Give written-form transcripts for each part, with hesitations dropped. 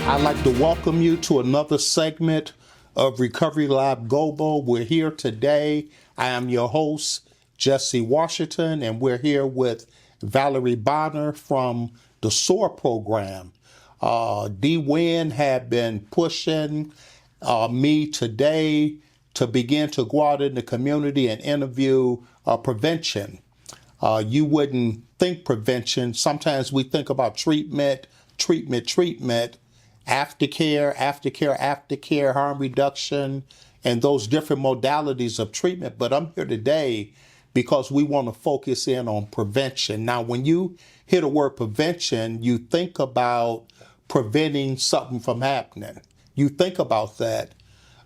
I'd like to welcome you to another segment of Recovery Lab Global. We're here today. I am your host, Jesse Washington, and we're here with Valerie Bonner from the SOAR program. D. Wynn had been pushing me today to begin to go out in the community and interview prevention. You wouldn't think prevention. Sometimes we think about treatment, aftercare, harm reduction, and those different modalities of treatment. But I'm here today because we want to focus in on prevention. Now, when you hear the word prevention, you think about preventing something from happening. You think about that.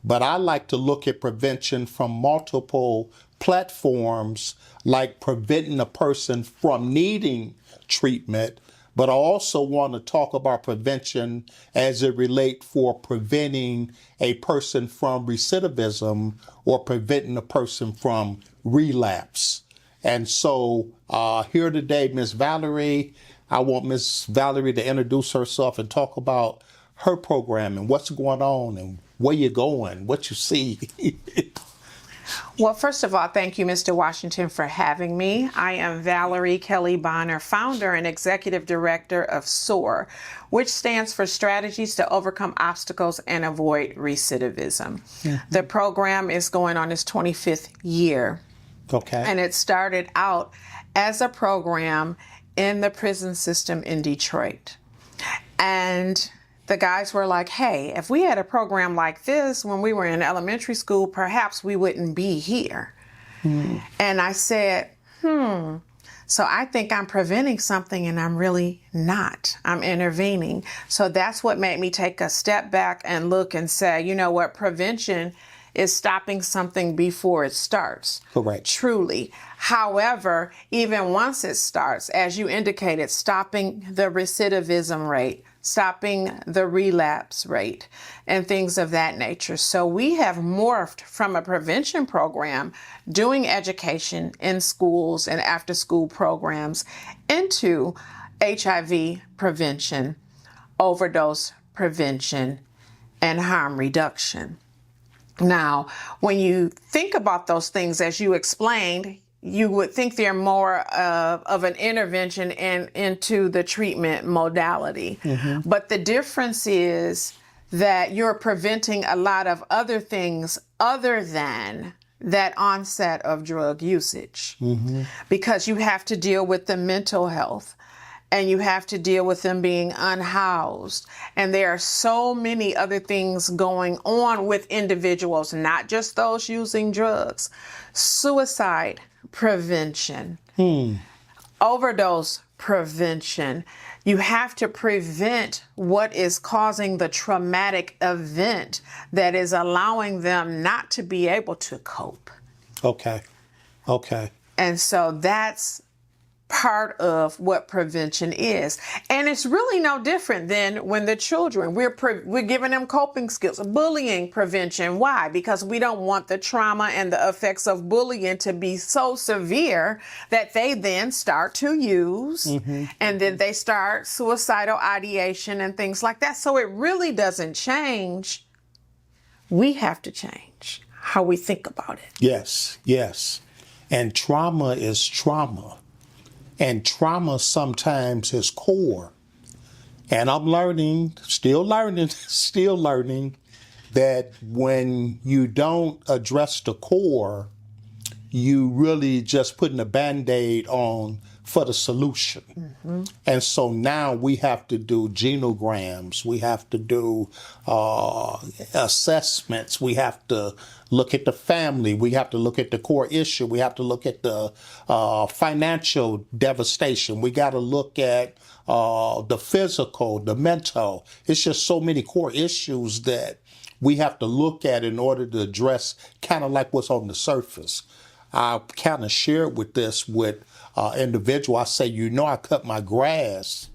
But I like to look at prevention from multiple platforms, like preventing a person from needing treatment. But I also want to talk about prevention as it relates for preventing a person from recidivism or preventing a person from relapse. And so here today, Ms. Valerie, I want Ms. Valerie to introduce herself and talk about her program and what's going on and where you're going, what you see. Well, first of all, thank you, Mr. Washington, for having me. I am Valerie Kelly Bonner, founder and executive director of SOAR, which stands for Strategies to Overcome Obstacles and Avoid Recidivism. Mm-hmm. The program is going on its 25th year. Okay. And it started out as a program in the prison system in Detroit. And the guys were like, hey, if we had a program like this when we were in elementary school, perhaps we wouldn't be here. And I said, so I think I'm preventing something and I'm really not. I'm intervening. So that's what made me take a step back and look and say, you know what, prevention is stopping something before it starts. Correct. Truly. However, even once it starts, as you indicated, stopping the recidivism rate, stopping the relapse rate, and things of that nature. So we have morphed from a prevention program doing education in schools and after school programs into HIV prevention, overdose prevention, and harm reduction. Now, when you think about those things, as you explained, you would think they're more of an intervention into the treatment modality. Mm-hmm. But the difference is that you're preventing a lot of other things other than that onset of drug usage. Mm-hmm. Because you have to deal with the mental health. And you have to deal with them being unhoused. And there are so many other things going on with individuals, not just those using drugs. Suicide prevention, overdose prevention. You have to prevent what is causing the traumatic event that is allowing them not to be able to cope. Okay. And so that's part of what prevention is. And it's really no different than when the children, we're giving them coping skills, bullying prevention. Why? Because we don't want the trauma and the effects of bullying to be so severe that they then start to use, and then they start suicidal ideation and things like that. So it really doesn't change. We have to change how we think about it. Yes. And trauma is trauma. And trauma sometimes is core. And I'm still learning, that when you don't address the core, you really just putting a Band-Aid on for the solution. Mm-hmm. And so now we have to do genograms, we have to do assessments, we have to look at the family, we have to look at the core issue, we have to look at the financial devastation, we got to look at the physical, the mental. It's just so many core issues that we have to look at in order to address kind of like what's on the surface. I kind of shared with this with individual. I say, I cut my grass,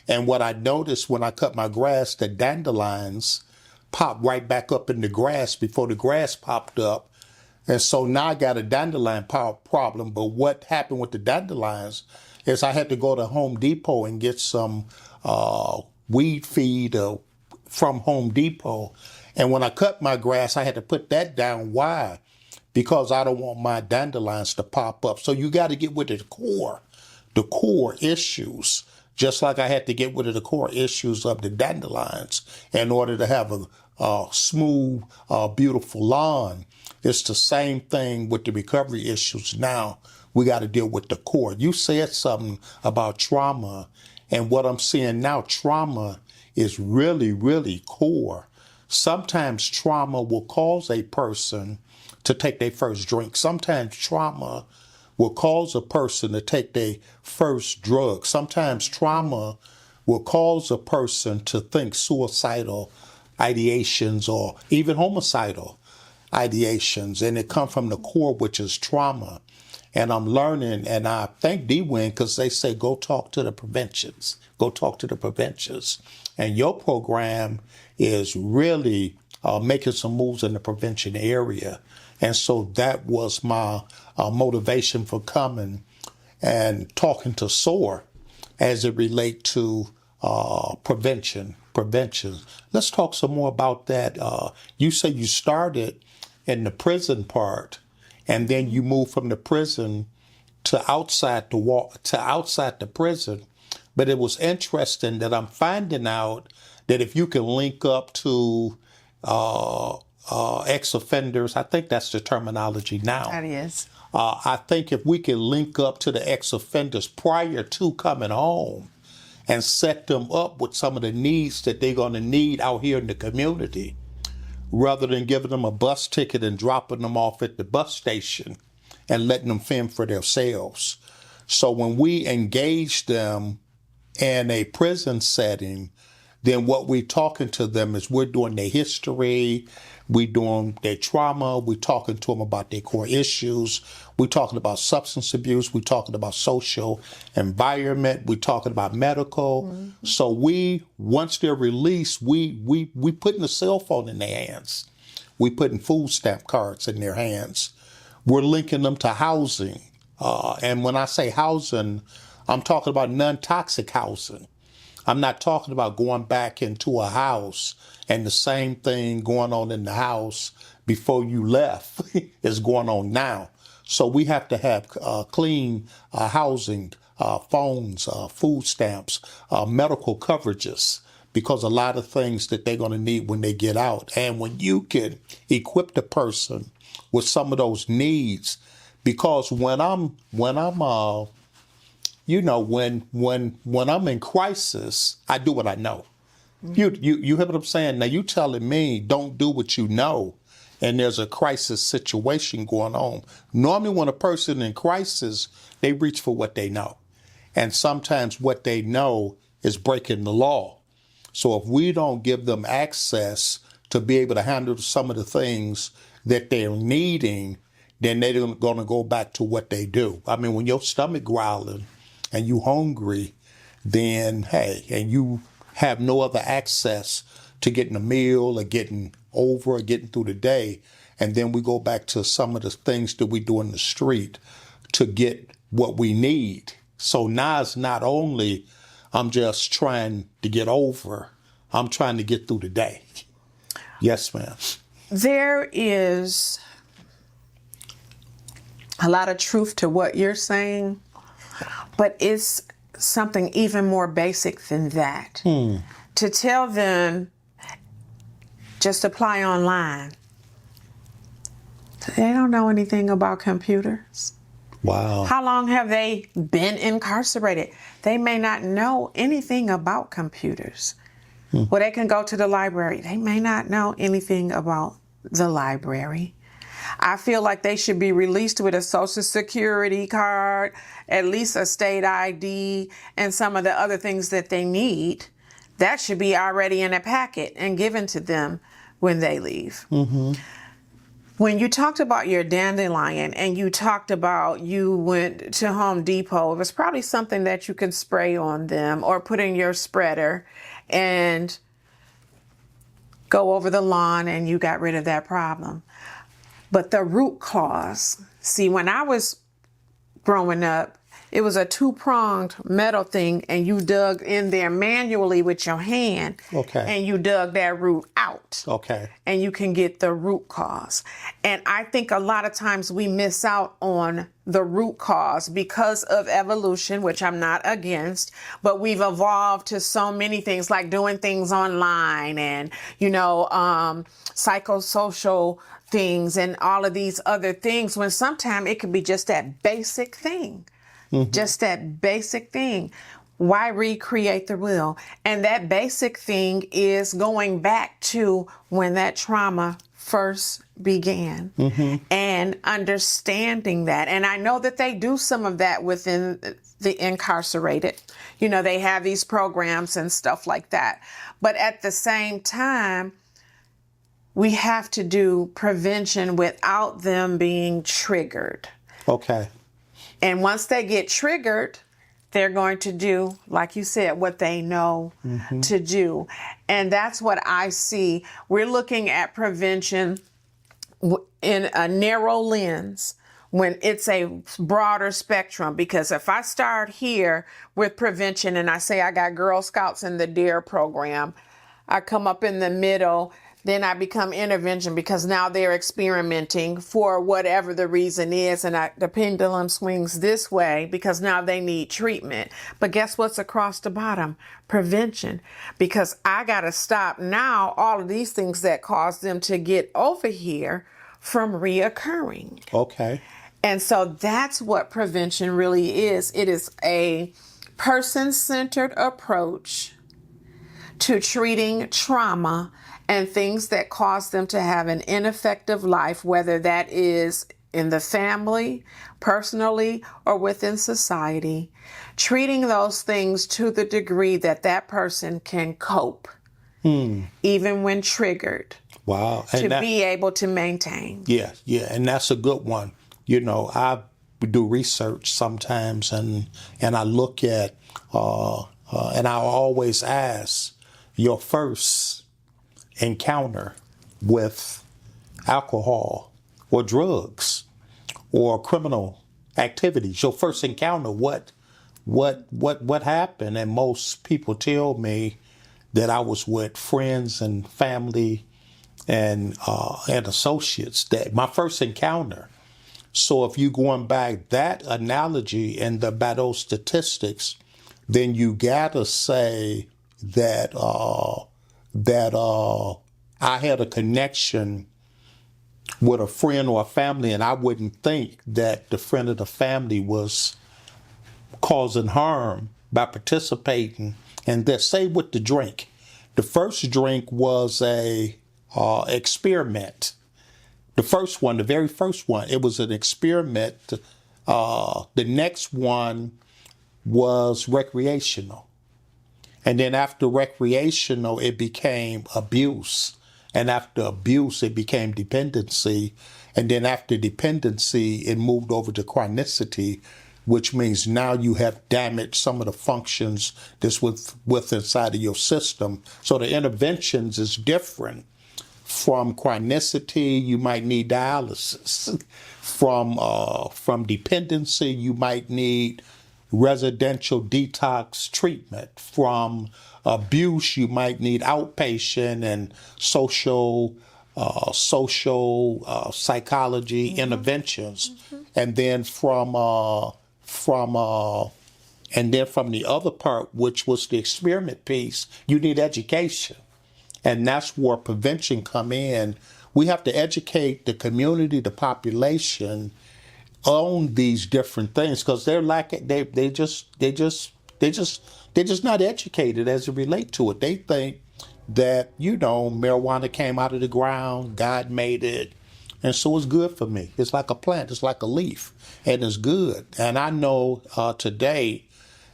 and what I noticed when I cut my grass, the dandelions popped right back up in the grass before the grass popped up. And so now I got a dandelion problem. But what happened with the dandelions is I had to go to Home Depot and get some weed feed or from Home Depot. And when I cut my grass, I had to put that down. Why? Because I don't want my dandelions to pop up. So you got to get with the core issues, just like I had to get rid of the core issues of the dandelions in order to have a smooth, beautiful lawn. It's the same thing with the recovery issues. Now we got to deal with the core. You said something about trauma, and what I'm seeing now, trauma is really, really core. Sometimes trauma will cause a person to take their first drink. Sometimes trauma will cause a person to take their first drug. Sometimes trauma will cause a person to think suicidal ideations or even homicidal ideations. And it comes from the core, which is trauma. And I'm learning, and I thank D-Wing because they say, go talk to the preventions. Go talk to the preventions. And your program is really making some moves in the prevention area. And so that was my motivation for coming and talking to SOAR as it relates to prevention. Let's talk some more about that. You say you started in the prison part, and then you moved from the prison to outside the prison. But it was interesting that I'm finding out that if you can link up to ex-offenders, I think that's the terminology now. That is. I think if we can link up to the ex-offenders prior to coming home and set them up with some of the needs that they're going to need out here in the community, rather than giving them a bus ticket and dropping them off at the bus station and letting them fend for themselves. So when we engage them in a prison setting, then what we're talking to them is we're doing their history, we're doing their trauma, we're talking to them about their core issues, we're talking about substance abuse, we're talking about social environment, we're talking about medical. Mm-hmm. So once they're released, we putting the cell phone in their hands. We putting food stamp cards in their hands. We're linking them to housing. And when I say housing, I'm talking about non-toxic housing. I'm not talking about going back into a house and the same thing going on in the house before you left is going on now. So we have to have clean housing, phones, food stamps, medical coverages, because a lot of things that they're going to need when they get out. And when you can equip the person with some of those needs, because when I'm in crisis, I do what I know. Mm-hmm. You hear what I'm saying? Now you telling me don't do what you know, and there's a crisis situation going on. Normally when a person in crisis, they reach for what they know. And sometimes what they know is breaking the law. So if we don't give them access to be able to handle some of the things that they're needing, then they're going to go back to what they do. I mean, when your stomach growling and you hungry, then, hey, and you have no other access to getting a meal or getting over or getting through the day, and then we go back to some of the things that we do in the street to get what we need. So now it's not only I'm just trying to get over, I'm trying to get through the day. Yes, ma'am. There is a lot of truth to what you're saying, but it's something even more basic than that. To tell them, just apply online. They don't know anything about computers. Wow. How long have they been incarcerated? They may not know anything about computers. Well, they can go to the library. They may not know anything about the library. I feel like they should be released with a Social Security card, at least a state ID, and some of the other things that they need. That should be already in a packet and given to them when they leave. Mm-hmm. When you talked about your dandelion and you talked about you went to Home Depot, it was probably something that you can spray on them or put in your spreader and go over the lawn and you got rid of that problem. But the root cause, see, when I was growing up, it was a two-pronged metal thing, and you dug in there manually with your hand. Okay. And you dug that root out. Okay. And you can get the root cause. And I think a lot of times we miss out on the root cause because of evolution, which I'm not against, but we've evolved to so many things like doing things online and, psychosocial things and all of these other things, when sometimes it could be just that basic thing. Just that basic thing. Why recreate the wheel? And that basic thing is going back to when that trauma first began and understanding that. And I know that they do some of that within the incarcerated. They have these programs and stuff like that. But at the same time, we have to do prevention without them being triggered. Okay. And once they get triggered, they're going to do, like you said, what they know to do. And that's what I see. We're looking at prevention in a narrow lens when it's a broader spectrum. Because if I start here with prevention and I say I got Girl Scouts in the DARE program, I come up in the middle, then I become intervention because now they're experimenting for whatever the reason is. And the pendulum swings this way because now they need treatment. But guess what's across the bottom? Prevention. Because I got to stop now all of these things that cause them to get over here from reoccurring. Okay. And so that's what prevention really is. It is a person-centered approach to treating trauma and things that cause them to have an ineffective life, whether that is in the family, personally, or within society, treating those things to the degree that that person can cope, even when triggered. Wow. To be able to maintain. Yeah, and that's a good one. I do research sometimes, and I look at, and I always ask, your first encounter with alcohol or drugs or criminal activities, your first encounter, what happened? And most people tell me that I was with friends and family and associates, that my first encounter. So if you're going back that analogy and by those statistics, then you gotta say that I had a connection with a friend or a family, and I wouldn't think that the friend of the family was causing harm by participating. And that, say with the drink, the first drink was a experiment. The first one, the very first one, it was an experiment. The next one was recreational. And then after recreational, it became abuse. And after abuse, it became dependency. And then after dependency, it moved over to chronicity, which means now you have damaged some of the functions that's with inside of your system. So the interventions is different. From chronicity, you might need dialysis. From dependency, you might need residential detox treatment. From abuse, you might need outpatient and social psychology interventions. And then from the other part, which was the experiment piece, you need education. And that's where prevention come in. We have to educate the community, the population, on these different things because they're lacking. They just not educated as it relate to it. They think that marijuana came out of the ground, God made it, and so it's good for me. It's like a plant. It's like a leaf, and it's good. And I know today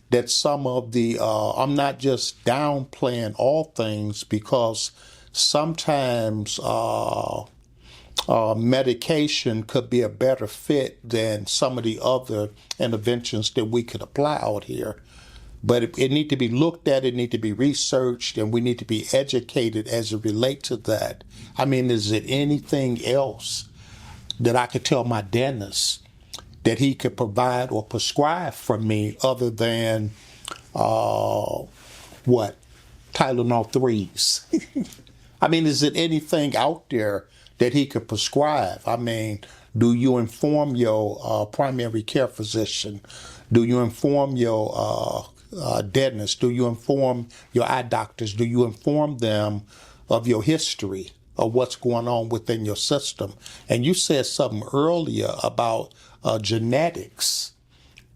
that some of the, I'm not just downplaying all things because sometimes medication could be a better fit than some of the other interventions that we could apply out here. But it need to be looked at, it need to be researched, and we need to be educated as it relates to that. I mean, is it anything else that I could tell my dentist that he could provide or prescribe for me other than what? Tylenol 3s. I mean, is it anything out there that he could prescribe? I mean, do you inform your primary care physician? Do you inform your dentist? Do you inform your eye doctors? Do you inform them of your history of what's going on within your system? And you said something earlier about genetics,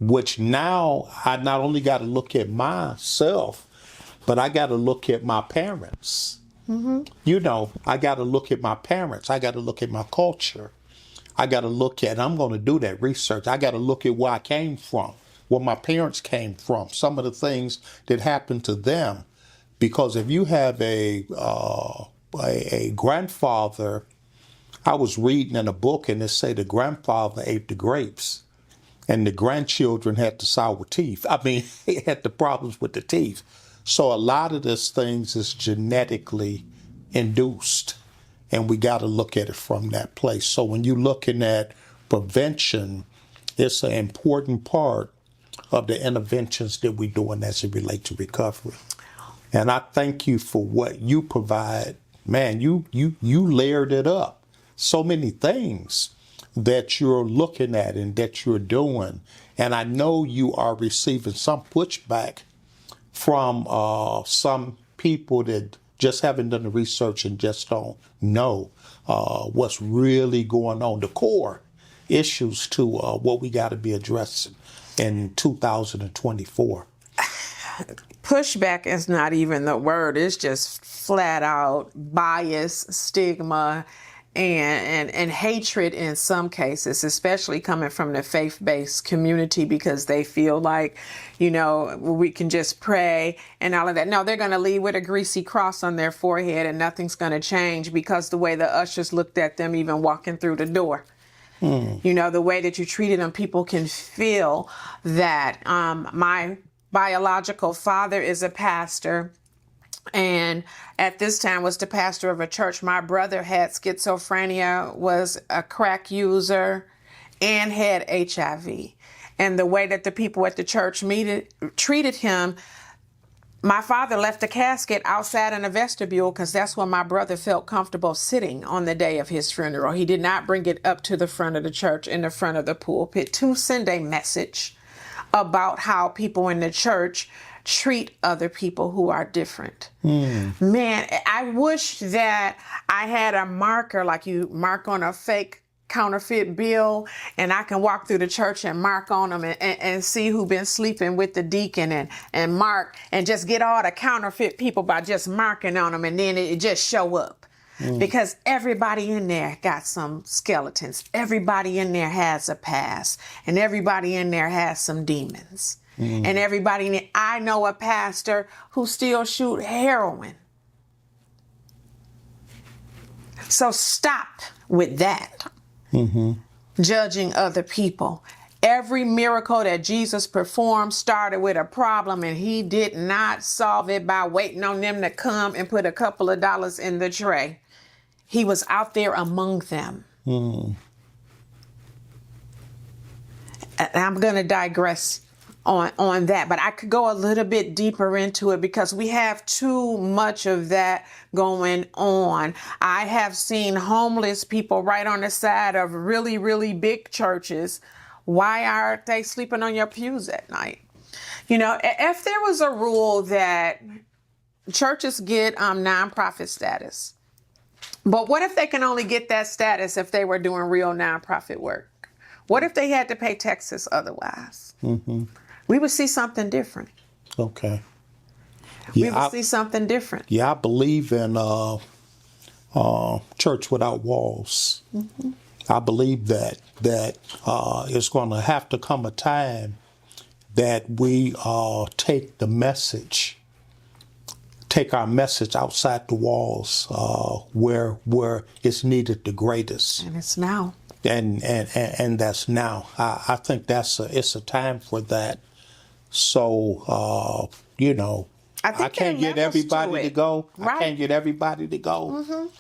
which now I not only got to look at myself, but I got to look at my parents. Mm-hmm. You know, I got to look at my parents. I got to look at my culture. I got to look at, I'm going to do that research. I got to look at where I came from, where my parents came from, some of the things that happened to them. Because if you have a grandfather, I was reading in a book and it said the grandfather ate the grapes and the grandchildren had the sour teeth. I mean, they had the problems with the teeth. So a lot of this things is genetically induced, and we got to look at it from that place. So when you're looking at prevention, it's an important part of the interventions that we're doing as it relates to recovery. And I thank you for what you provide. Man, you layered it up. So many things that you're looking at and that you're doing. And I know you are receiving some pushback from some people that just haven't done the research and just don't know what's really going on, the core issues to what we got to be addressing in 2024. Pushback is not even the word. It's just flat out bias, stigma, and hatred in some cases, especially coming from the faith-based community, because they feel like, you know, we can just pray and all of that. No, they're going to leave with a greasy cross on their forehead and nothing's going to change because the way the ushers looked at them even walking through the door. You know, the way that you treated them, people can feel that. My biological father is a pastor, and at this time was the pastor of a church. My brother had schizophrenia, was a crack user, and had HIV. And the way that the people at the church treated him, my father left a casket outside in the vestibule because that's where my brother felt comfortable sitting on the day of his funeral. He did not bring it up to the front of the church, in the front of the pulpit, to send a message about how people in the church treat other people who are different. Man, I wish that I had a marker like you mark on a fake counterfeit bill, and I can walk through the church and mark on them and see who been sleeping with the deacon and mark and just get all the counterfeit people by just marking on them, and then it just show up. Because everybody in there got some skeletons. Everybody in there has a past. And everybody in there has some demons. And everybody, I know a pastor who still shoot heroin. So stop with that. Judging other people. Every miracle that Jesus performed started with a problem, and he did not solve it by waiting on them to come and put a couple of dollars in the tray. He was out there among them. And I'm going to digress on that, but I could go a little bit deeper into it because we have too much of that going on. I have seen homeless people right on the side of really, really big churches. Why aren't they sleeping on your pews at night? You know, if there was a rule that churches get nonprofit status, but what if they can only get that status if they were doing real nonprofit work? What if they had to pay taxes otherwise? We would see something different. Okay. We would see something different. Yeah, I believe in church without walls. I believe that it's going to have to come a time that we take our message outside the walls where it's needed the greatest. And it's now. And that's now. I think it's a time for that. So you know, I can't get everybody to go. Right. I can't get everybody to go.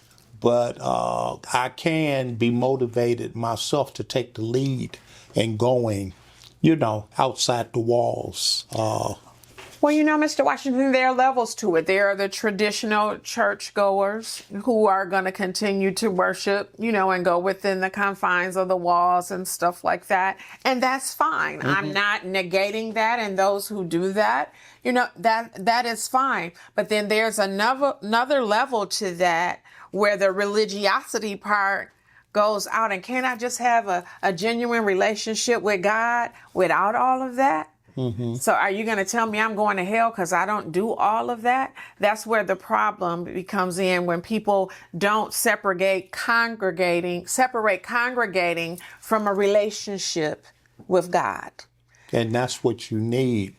but I can be motivated myself to take the lead in going, outside the walls. Well, Mr. Washington, there are levels to it. There are the traditional churchgoers who are going to continue to worship, and go within the confines of the walls and stuff like that. And that's fine. Mm-hmm. I'm not negating that. And those who do that, that is fine. But then there's another level to that where the religiosity part goes out. And can I just have a genuine relationship with God without all of that? Mm-hmm. So are you going to tell me I'm going to hell because I don't do all of that? That's where the problem becomes in, when people don't separate congregating from a relationship with God. And that's what you need,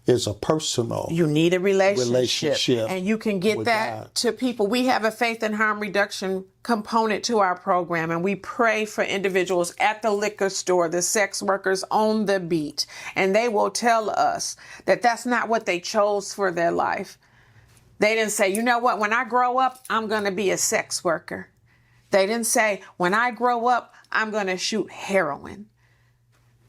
is a personal You need a relationship. And you can get that God. To people. We have a faith and harm reduction component to our program, and we pray for individuals at the liquor store, the sex workers on the beat, and they will tell us that that's not what they chose for their life. They didn't say, you know what, when I grow up, I'm going to be a sex worker. They didn't say, when I grow up, I'm going to shoot heroin.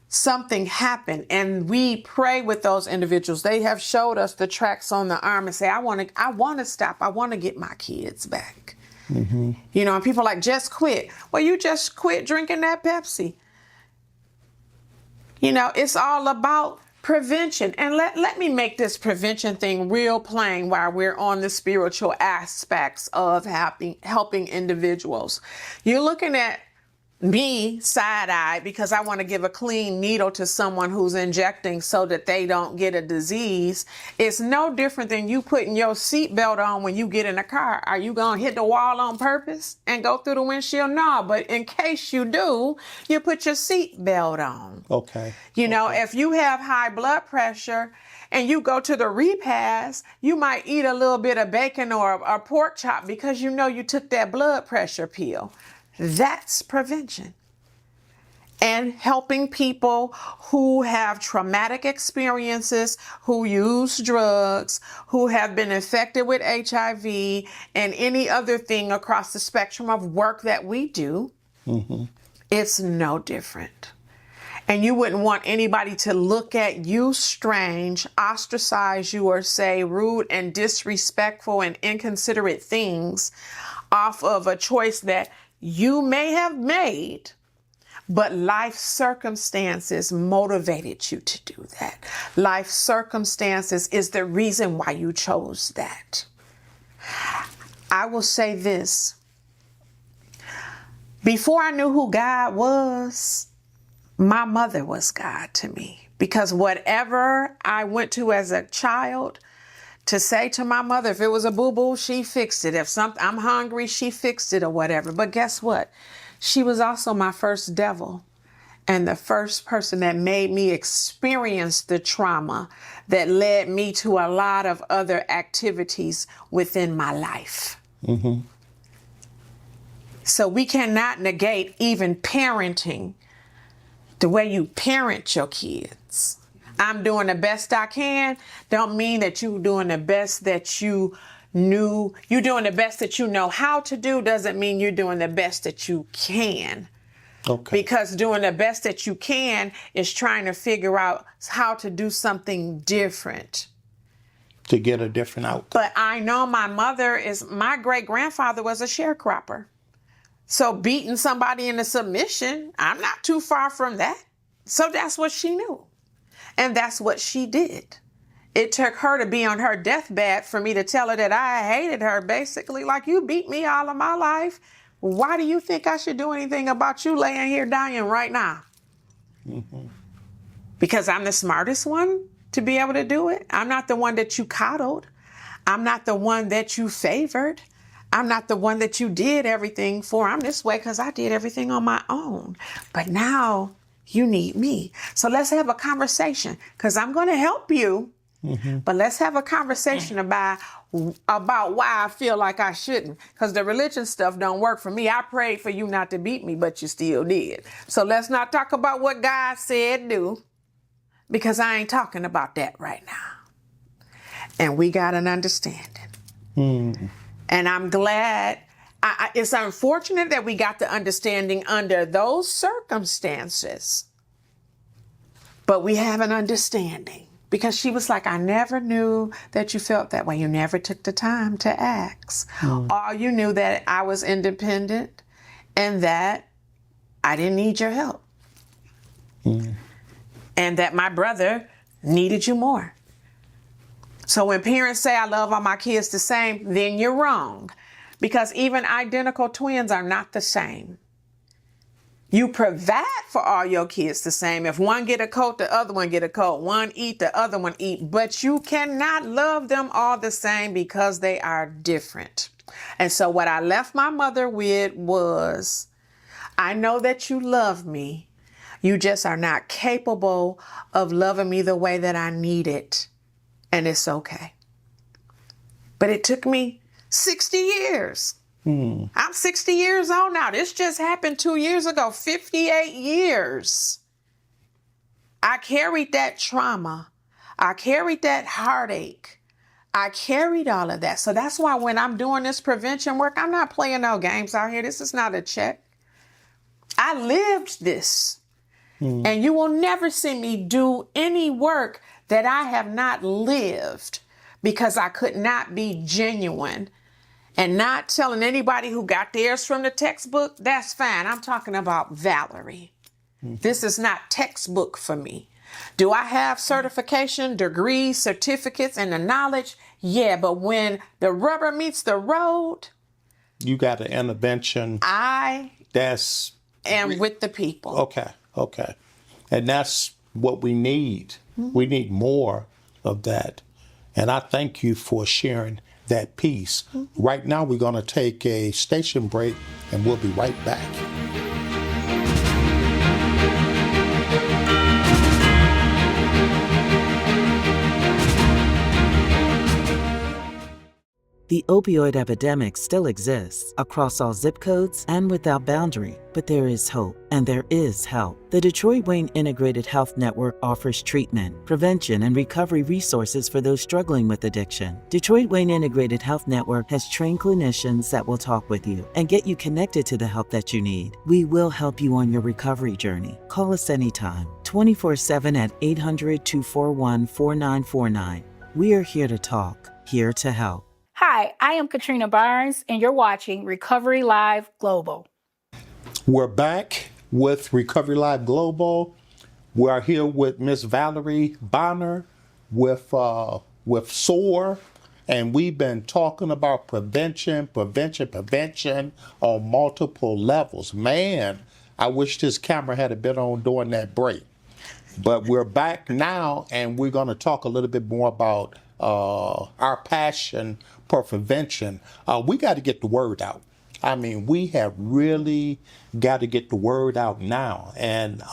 Something happened, and we pray with those individuals. They have showed us the tracks on the arm and say, I want to stop. I want to get my kids back. Mm-hmm. And people are like, just quit. Well, you just quit drinking that Pepsi. It's all about prevention. And let me make this prevention thing real plain while we're on the spiritual aspects of helping individuals. You're looking at me side-eyed because I want to give a clean needle to someone who's injecting so that they don't get a disease. It's no different than you putting your seatbelt on when you get in a car. Are you going to hit the wall on purpose and go through the windshield? No, but in case you do, you put your seatbelt on. Okay. If you have high blood pressure and you go to the repast, you might eat a little bit of bacon or a pork chop because you took that blood pressure pill. That's prevention. And helping people who have traumatic experiences, who use drugs, who have been infected with HIV and any other thing across the spectrum of work that we do. Mm-hmm. It's no different. And you wouldn't want anybody to look at you strange, ostracize you, or say rude and disrespectful and inconsiderate things off of a choice that you may have made, but life circumstances motivated you to do that. Life circumstances is the reason why you chose that. I will say this. Before I knew who God was, my mother was God to me. Because whatever I went to as a child, to say to my mother, if it was a boo-boo, she fixed it. If I'm hungry, she fixed it or whatever. But guess what? She was also my first devil and the first person that made me experience the trauma that led me to a lot of other activities within my life. Mm-hmm. So we cannot negate even parenting, the way you parent your kids. I'm doing the best I can don't mean that you're doing the best that you knew. You're doing the best that you know how to do doesn't mean you're doing the best that you can. Okay. Because doing the best that you can is trying to figure out how to do something different. To get a different outcome. But I know my great-grandfather was a sharecropper. So beating somebody into submission, I'm not too far from that. So that's what she knew. And that's what she did. It took her to be on her deathbed for me to tell her that I hated her, basically. Like, you beat me all of my life. Why do you think I should do anything about you laying here dying right now? Mm-hmm. Because I'm the smartest one to be able to do it. I'm not the one that you coddled. I'm not the one that you favored. I'm not the one that you did everything for. I'm this way because I did everything on my own. But now you need me. So let's have a conversation, because I'm going to help you. Mm-hmm. But let's have a conversation about why I feel like I shouldn't, because the religion stuff don't work for me. I prayed for you not to beat me, but you still did. So let's not talk about what God said do, because I ain't talking about that right now. And we got an understanding. Mm. And I'm glad It's unfortunate that we got the understanding under those circumstances, but we have an understanding because she was like, I never knew that you felt that way. You never took the time to ask. Or you knew that I was independent and that I didn't need your help. And that my brother needed you more. So when parents say I love all my kids the same, then you're wrong. Because even identical twins are not the same. You provide for all your kids the same. If one get a coat, the other one get a coat. One eat, the other one eat. But you cannot love them all the same because they are different. And so what I left my mother with was, I know that you love me. You just are not capable of loving me the way that I need it. And it's okay. But it took me 60 years. I'm 60 years old now. This just happened 2 years ago, 58 years. I carried that trauma. I carried that heartache. I carried all of that. So that's why when I'm doing this prevention work, I'm not playing no games out here. This is not a check. I lived this. And you will never see me do any work that I have not lived because I could not be genuine. And not telling anybody who got theirs from the textbook, that's fine. I'm talking about Valerie. This is not textbook for me. Do I have certification, degrees, certificates, and the knowledge? Yeah, but when the rubber meets the road, You got an intervention. I That's am with the people. okay. And that's what we need. We need more of that. And I thank you for sharing that piece. Right now, we're going to take a station break and we'll be right back. The opioid epidemic still exists across all zip codes and without boundary, but there is hope and there is help. The Detroit Wayne Integrated Health Network offers treatment, prevention, and recovery resources for those struggling with addiction. Detroit Wayne Integrated Health Network has trained clinicians that will talk with you and get you connected to the help that you need. We will help you on your recovery journey. Call us anytime, 24/7 at 800-241-4949. We are here to talk, here to help. Hi, I am Katrina Barnes, and you're watching Recovery Live Global. We're back with Recovery Live Global. We are here with Miss Valerie Bonner with SOAR, and we've been talking about prevention on multiple levels. Man, I wish this camera had been on during that break. But we're back now, and we're going to talk a little bit more about our passion for prevention. We got to get the word out. I mean, we have really got to get the word out now. And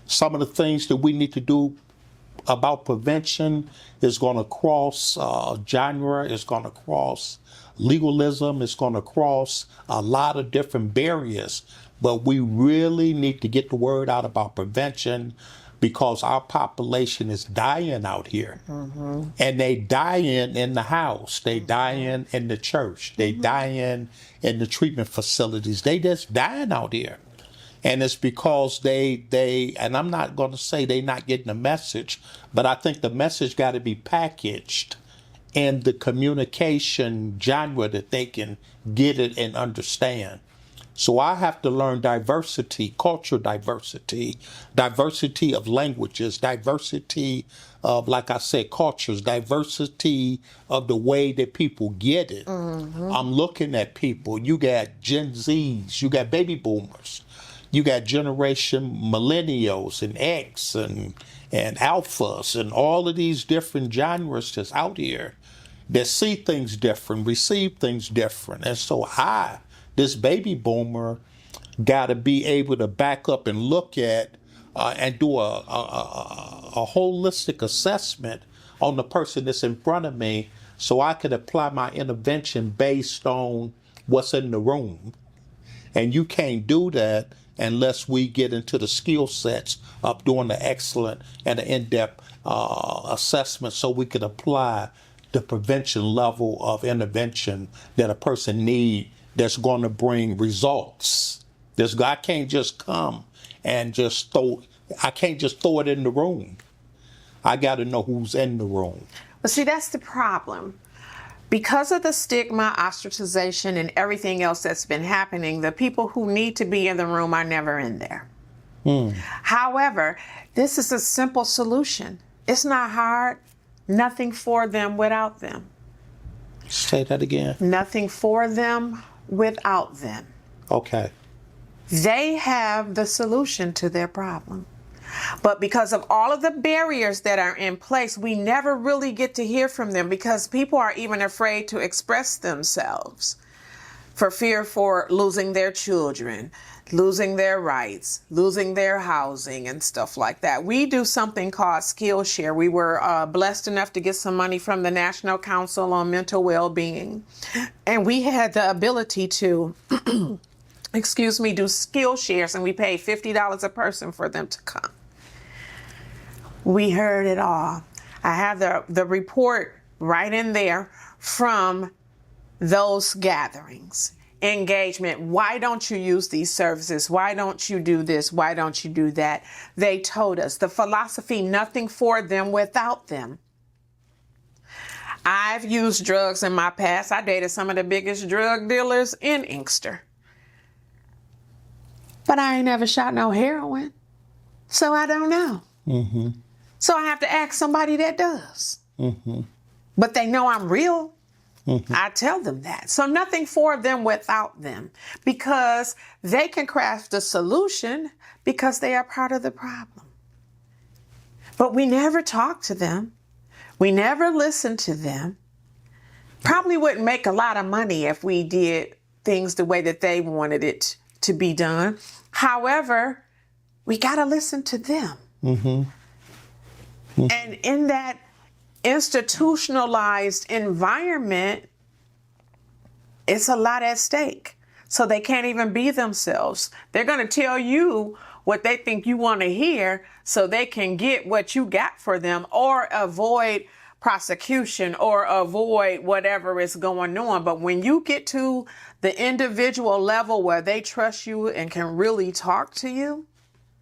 some of the things that we need to do about prevention is going to cross genre, it's going to cross legalism, it's going to cross a lot of different barriers. But we really need to get the word out about prevention because our population is dying out here. And they dying in the house. They dying in the church. They dying in the treatment facilities. They just dying out here. And it's because they and I'm not going to say they not getting the message, but I think the message got to be packaged in the communication genre that they can get it and understand. So I have to learn diversity, cultural diversity, diversity of languages, diversity of, like I said, cultures, diversity of the way that people get it. I'm looking at people. You got Gen Zs, you got baby boomers, you got generation millennials and X and alphas and all of these different genres that's out here that see things different, receive things different. And so this baby boomer got to be able to back up and look at and do a holistic assessment on the person that's in front of me so I could apply my intervention based on what's in the room. And you can't do that unless we get into the skill sets of doing the excellent and the in-depth assessment so we could apply the prevention level of intervention that a person need that's going to bring results. I can't just come and I can't just throw it in the room. I got to know who's in the room. But see, that's the problem. Because of the stigma, ostracization, and everything else that's been happening, the people who need to be in the room are never in there. However, this is a simple solution. It's not hard. Nothing for them without them. Say that again. Nothing for them without them. Okay. They have the solution to their problem. But because of all of the barriers that are in place, we never really get to hear from them because people are even afraid to express themselves for fear for losing their children, losing their rights, losing their housing and stuff like that. We do something called Skillshare. We were blessed enough to get some money from the National Council on Mental Well-Being. And we had the ability to do Skillshares, and we paid $50 a person for them to come. We heard it all. I have the report right in there from those gatherings. Engagement. Why don't you use these services? Why don't you do this? Why don't you do that? They told us the philosophy, nothing for them without them. I've used drugs in my past. I dated some of the biggest drug dealers in Inkster. But I ain't never shot no heroin. So I don't know. So I have to ask somebody that does. But they know I'm real. I tell them that. So nothing for them without them, because they can craft the solution because they are part of the problem. But we never talk to them. We never listen to them. Probably wouldn't make a lot of money if we did things the way that they wanted it to be done. However, we got to listen to them. And in that institutionalized environment, it's a lot at stake. So they can't even be themselves. They're going to tell you what they think you want to hear so they can get what you got for them or avoid prosecution or avoid whatever is going on. But when you get to the individual level where they trust you and can really talk to you,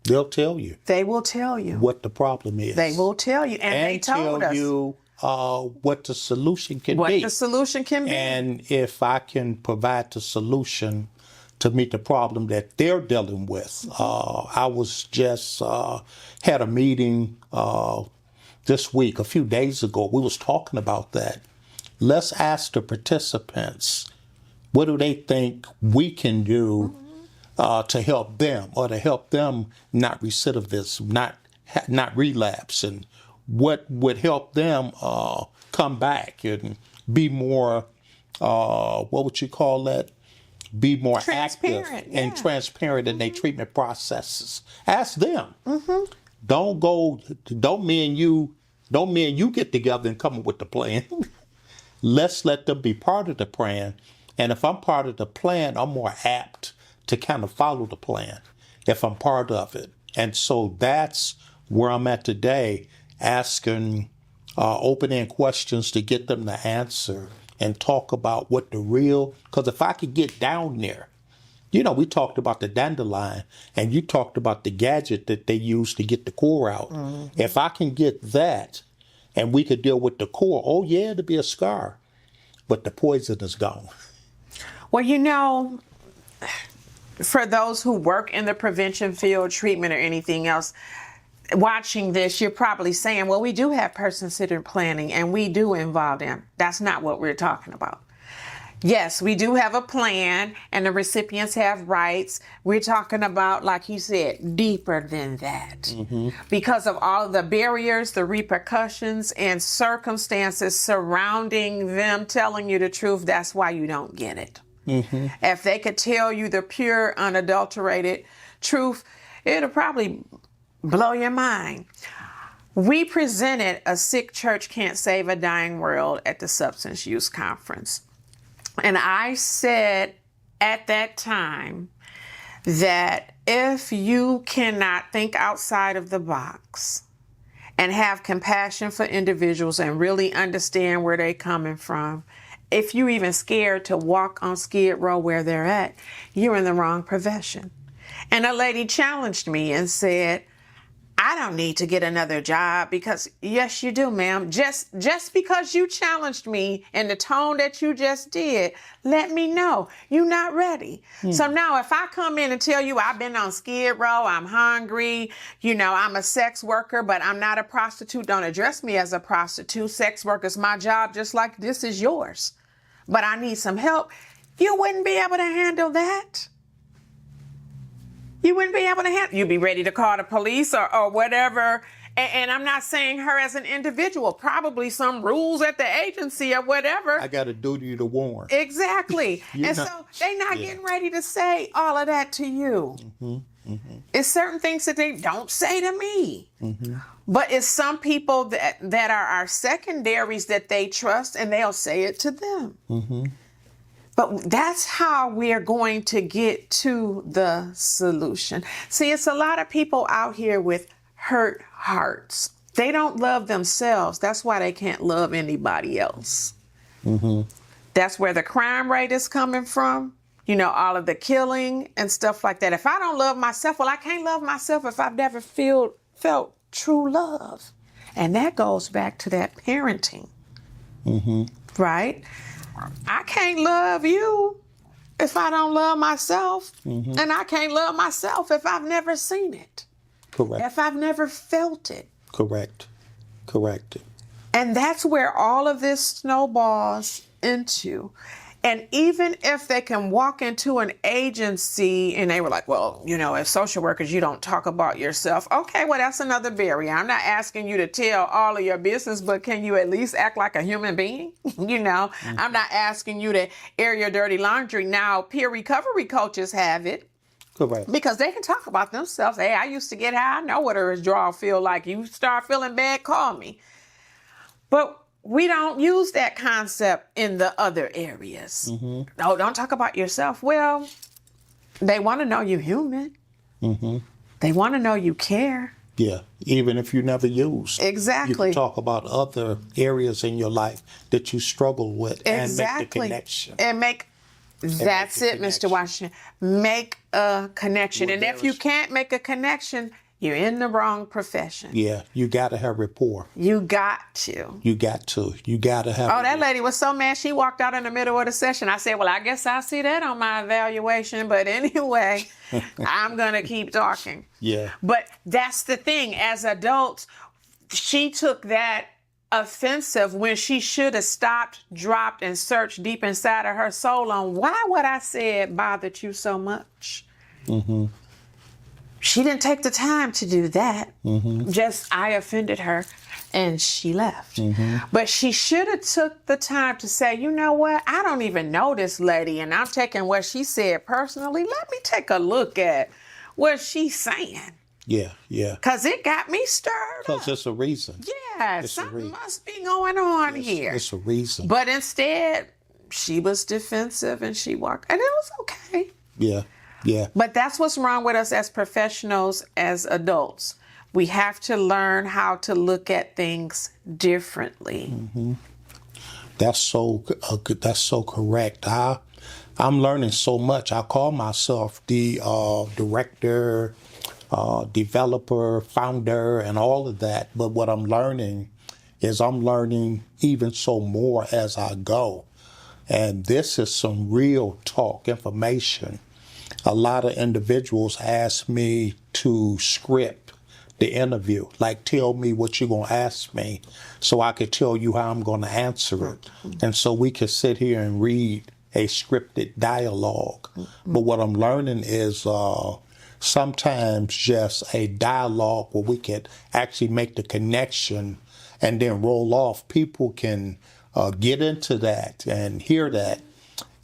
they'll tell you. They will tell you what the problem is. They will tell you. And they told tell us you what the solution can be. what the solution can be. And if I can provide the solution to meet the problem that they're dealing with. I was just had a meeting this week, a few days ago. We was talking about that. Let's ask the participants, what do they think we can do to help them, or to help them not recidivism, not relapse, and what would help them come back and be more, what would you call that? Be more active and transparent in their treatment processes. Ask them. Don't me and you get together and come up with the plan. Let's let them be part of the plan. And if I'm part of the plan, I'm more apt to kind of follow the plan if I'm part of it. And so that's where I'm at today, asking open-end questions to get them to answer and talk about what the real, because if I could get down there, you know, we talked about the dandelion and you talked about the gadget that they use to get the core out. If I can get that and we could deal with the core, oh yeah, it'd be a scar, but the poison is gone. Well, you know, for those who work in the prevention field, treatment, or anything else, watching this, you're probably saying, well, we do have person-centered planning and we do involve them. That's not what we're talking about. Yes, we do have a plan and the recipients have rights. We're talking about, like you said, deeper than that. Because of all of the barriers, the repercussions, and circumstances surrounding them telling you the truth, that's why you don't get it. If they could tell you the pure, unadulterated truth, it'll probably blow your mind. We presented A Sick Church Can't Save a Dying World at the Substance Use Conference. And I said at that time that if you cannot think outside of the box and have compassion for individuals and really understand where they're coming from if you even scared to walk on Skid Row where they're at, you're in the wrong profession. And a lady challenged me and said, I don't need to get another job because, yes, you do, ma'am. Just because you challenged me in the tone that you just did, let me know you're not ready. So now if I come in and tell you I've been on Skid Row, I'm hungry, I'm a sex worker, but I'm not a prostitute, don't address me as a prostitute. Sex worker's my job, just like this is yours. But I need some help. You wouldn't be able to handle that. You wouldn't be able to handle. You'd be ready to call the police or whatever. And I'm not saying her as an individual. Probably some rules at the agency or whatever. I got a duty to warn. Exactly. So they're not getting ready to say all of that to you. It's certain things that they don't say to me. But it's some people that are our secondaries that they trust, and they'll say it to them. But that's how we're going to get to the solution. See, it's a lot of people out here with hurt hearts. They don't love themselves. That's why they can't love anybody else. That's where the crime rate is coming from. All of the killing and stuff like that. If I don't love myself, well, I can't love myself if I've never felt true love. And that goes back to that parenting. Right? I can't love you if I don't love myself. And I can't love myself if I've never seen it. Correct. If I've never felt it. Correct. And that's where all of this snowballs into. And even if they can walk into an agency and they were like, well, as social workers, you don't talk about yourself. Okay, well, that's another barrier. I'm not asking you to tell all of your business, but can you at least act like a human being? I'm not asking you to air your dirty laundry. Now, peer recovery coaches have it. Correct. Because they can talk about themselves. Hey, I used to get high. I know what a withdrawal feel like. You start feeling bad, call me. But we don't use that concept in the other areas. Oh, don't talk about yourself. Well, they want to know you're human. They want to know you care. Yeah, even if you never used. Exactly. You can talk about other areas in your life that you struggle with and make the connection. That's it, Mr. Washington. Make a connection. And if you can't make a connection, you're in the wrong profession. Yeah, you got to have rapport. You got to. You got to have. Oh, that lady was so mad she walked out in the middle of the session. I said, well, I guess I'll see that on my evaluation. But anyway, I'm going to keep talking. Yeah. But that's the thing. As adults, she took that offensive when she should have stopped, dropped, and searched deep inside of her soul on why what I said bothered you so much. She didn't take the time to do that. Just, I offended her and she left. But she should have took the time to say, you know what? I don't even know this lady and I'm taking what she said personally. Let me take a look at what she's saying. Yeah. Because it got me stirred up. Because it's a reason. Yeah, something must be going on here. It's a reason. But instead, she was defensive and she walked. And it was okay. Yeah. But that's what's wrong with us as professionals, as adults. We have to learn how to look at things differently. That's so correct. I'm learning so much. I call myself the director, developer, founder, and all of that. But what I'm learning is I'm learning even so more as I go. And this is some real talk information. A lot of individuals ask me to script the interview, like tell me what you're going to ask me so I could tell you how I'm going to answer it. And so we can sit here and read a scripted dialogue. But what I'm learning is sometimes just a dialogue where we can actually make the connection and then roll off. People can get into that and hear that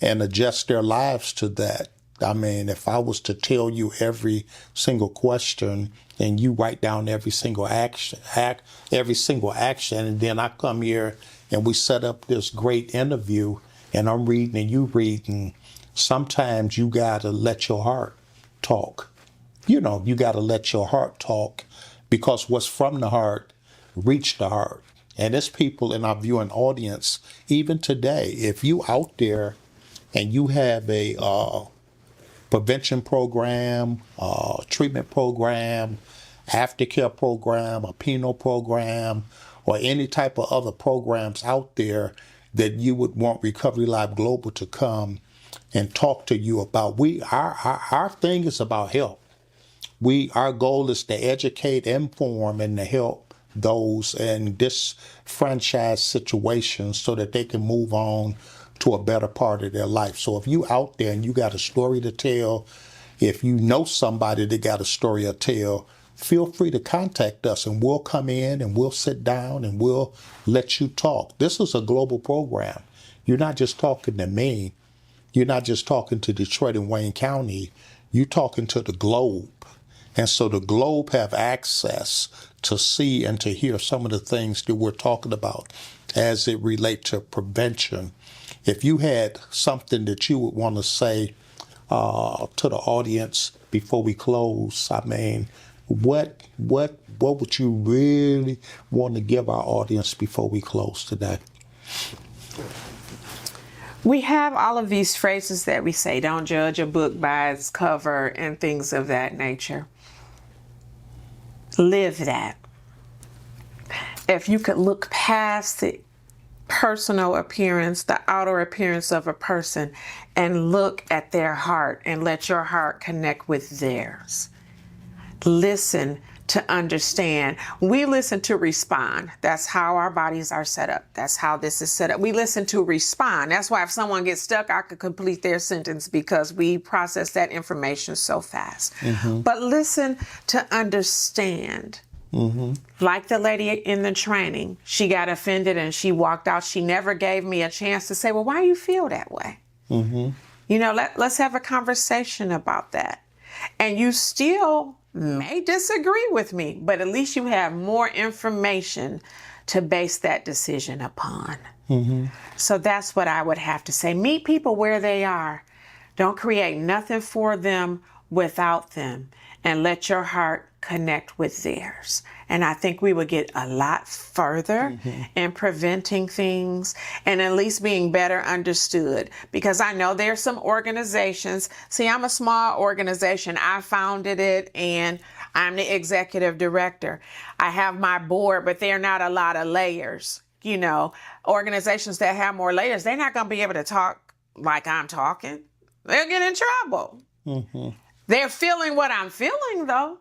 and adjust their lives to that. I mean, if I was to tell you every single question and you write down every single action, and then I come here and we set up this great interview and I'm reading and you reading, sometimes you got to let your heart talk. You got to let your heart talk because what's from the heart reach the heart. And there's people in our viewing audience, even today, if you out there and you have a prevention program, treatment program, aftercare program, a penal program, or any type of other programs out there that you would want Recovery Live Global to come and talk to you about. Our thing is about help. Our goal is to educate, inform, and to help those in disenfranchised situations so that they can move on to a better part of their life. So if you out there and you got a story to tell, if you know somebody that got a story to tell, feel free to contact us and we'll come in and we'll sit down and we'll let you talk. This is a global program. You're not just talking to me. You're not just talking to Detroit and Wayne County. You're talking to the globe. And so the globe have access to see and to hear some of the things that we're talking about as it relates to prevention. If you had something that you would want to say to the audience before we close, I mean, what would you really want to give our audience before we close today? We have all of these phrases that we say, don't judge a book by its cover and things of that nature. Live that. If you could look past the personal appearance, the outer appearance of a person, and look at their heart and let your heart connect with theirs. Listen to understand. We listen to respond. That's how our bodies are set up. That's how this is set up. We listen to respond. That's why if someone gets stuck, I could complete their sentence because we process that information so fast. Mm-hmm. But listen to understand. Mm-hmm. Like the lady in the training, she got offended and she walked out. She never gave me a chance to say, well, why do you feel that way? Mm-hmm. You know, let's have a conversation about that. And you still may disagree with me, but at least you have more information to base that decision upon. Mm-hmm. So that's what I would have to say. Meet people where they are. Don't create nothing for them without them, and let your heart connect with theirs. And I think we would get a lot further in preventing things and at least being better understood. Because I know there's some organizations. See, I'm a small organization. I founded it and I'm the executive director. I have my board, but they're not a lot of layers. You know, organizations that have more layers, they're not going to be able to talk like I'm talking. They'll get in trouble. Mm-hmm. They're feeling what I'm feeling, though,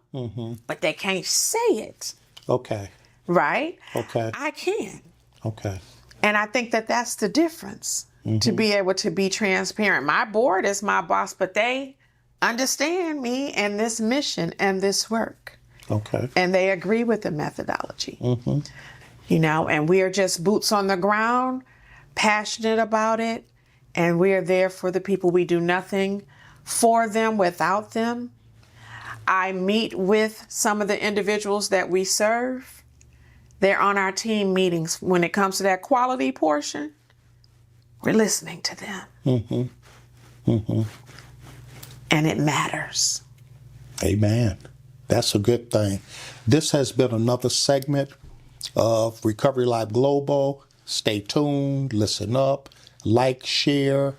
but they can't say it. Okay. Right? Okay. I can. Okay. And I think that that's the difference, to be able to be transparent. My board is my boss, but they understand me and this mission and this work. Okay. And they agree with the methodology. Mm-hmm. You know, and we are just boots on the ground, passionate about it, and we are there for the people. We do nothing for them without them. I meet with some of the individuals that we serve. They're on our team meetings. When it comes to that quality portion, we're listening to them. Mm-hmm. Mm-hmm. And it matters. Amen. That's a good thing. This has been another segment of Recovery Live Global. Stay tuned, listen up, like, share,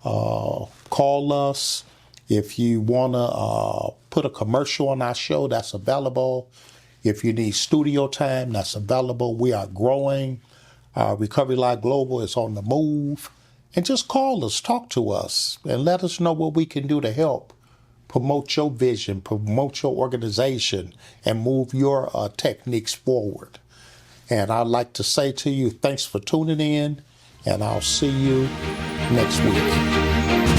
call us. If you want to put a commercial on our show, that's available. If you need studio time, that's available. We are growing. Recovery Live Global is on the move. And just call us, talk to us, and let us know what we can do to help promote your vision, promote your organization, and move your techniques forward. And I'd like to say to you, thanks for tuning in, and I'll see you next week.